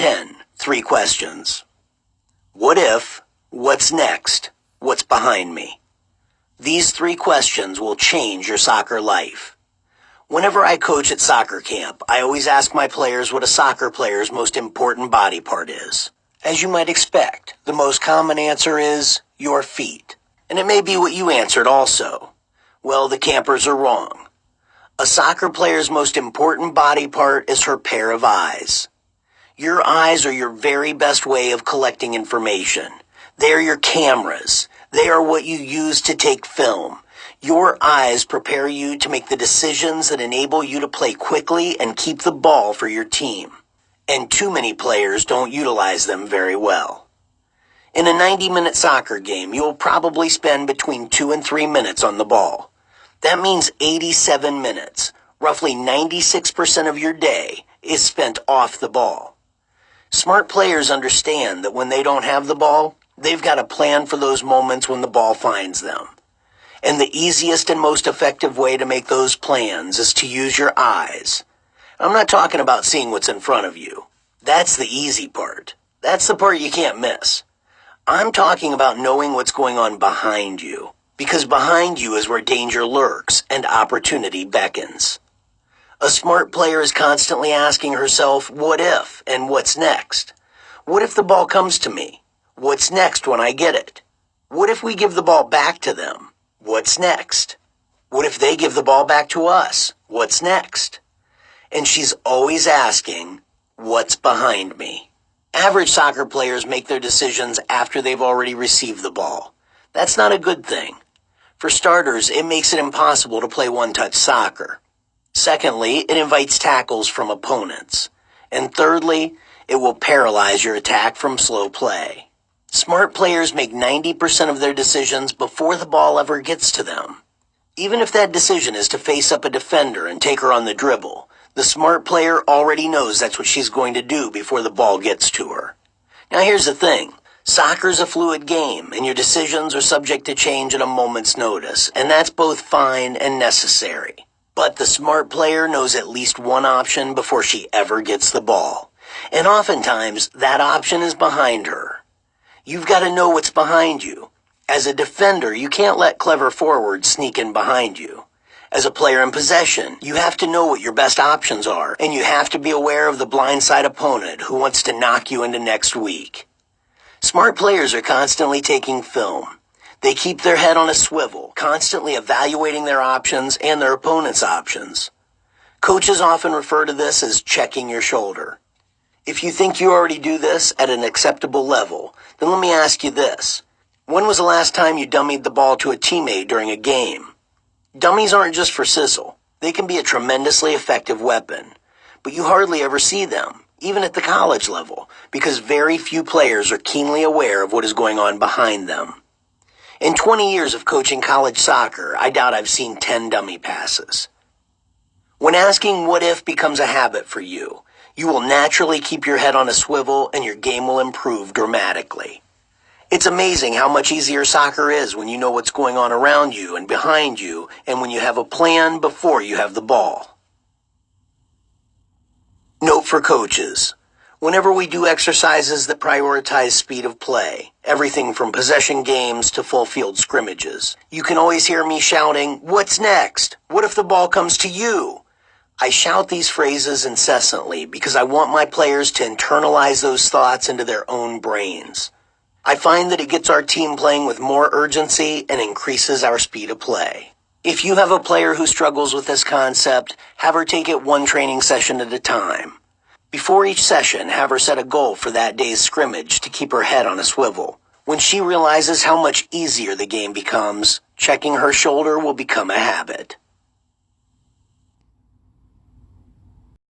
10, 3 questions. What if, what's next, what's behind me? These 3 questions will change your soccer life. Whenever I coach at soccer camp, I always ask my players what a soccer player's most important body part is. As you might expect, the most common answer is your feet. And it may be what you answered also. Well, the campers are wrong. A soccer player's most important body part is her pair of eyes. Your eyes are your very best way of collecting information. They are your cameras. They are what you use to take film. Your eyes prepare you to make the decisions that enable you to play quickly and keep the ball for your team. And too many players don't utilize them very well. In a 90-minute soccer game, you'll probably spend between 2 and 3 minutes on the ball. That means 87 minutes, roughly 96% of your day, is spent off the ball. Smart players understand that when they don't have the ball, they've got a plan for those moments when the ball finds them. And the easiest and most effective way to make those plans is to use your eyes. I'm not talking about seeing what's in front of you. That's the easy part. That's the part you can't miss. I'm talking about knowing what's going on behind you, because behind you is where danger lurks and opportunity beckons. A smart player is constantly asking herself, what if and what's next? What if the ball comes to me? What's next when I get it? What if we give the ball back to them? What's next? What if they give the ball back to us? What's next? And she's always asking, what's behind me? Average soccer players make their decisions after they've already received the ball. That's not a good thing. For starters, it makes it impossible to play one-touch soccer. Secondly, it invites tackles from opponents. And thirdly, it will paralyze your attack from slow play. Smart players make 90% of their decisions before the ball ever gets to them. Even if that decision is to face up a defender and take her on the dribble, the smart player already knows that's what she's going to do before the ball gets to her. Now here's the thing. Soccer's a fluid game, and your decisions are subject to change at a moment's notice, and that's both fine and necessary. But the smart player knows at least one option before she ever gets the ball. And oftentimes, that option is behind her. You've got to know what's behind you. As a defender, you can't let clever forwards sneak in behind you. As a player in possession, you have to know what your best options are, and you have to be aware of the blindside opponent who wants to knock you into next week. Smart players are constantly taking film. They keep their head on a swivel, constantly evaluating their options and their opponent's options. Coaches often refer to this as checking your shoulder. If you think you already do this at an acceptable level, then let me ask you this. When was the last time you dummied the ball to a teammate during a game? Dummies aren't just for sizzle. They can be a tremendously effective weapon. But you hardly ever see them, even at the college level, because very few players are keenly aware of what is going on behind them. In 20 years of coaching college soccer, I doubt I've seen 10 dummy passes. When asking what if becomes a habit for you, you will naturally keep your head on a swivel and your game will improve dramatically. It's amazing how much easier soccer is when you know what's going on around you and behind you, and when you have a plan before you have the ball. Note for coaches. Whenever we do exercises that prioritize speed of play, everything from possession games to full field scrimmages, you can always hear me shouting, "What's next? What if the ball comes to you?" I shout these phrases incessantly because I want my players to internalize those thoughts into their own brains. I find that it gets our team playing with more urgency and increases our speed of play. If you have a player who struggles with this concept, have her take it one training session at a time. Before each session, have her set a goal for that day's scrimmage to keep her head on a swivel. When she realizes how much easier the game becomes, checking her shoulder will become a habit.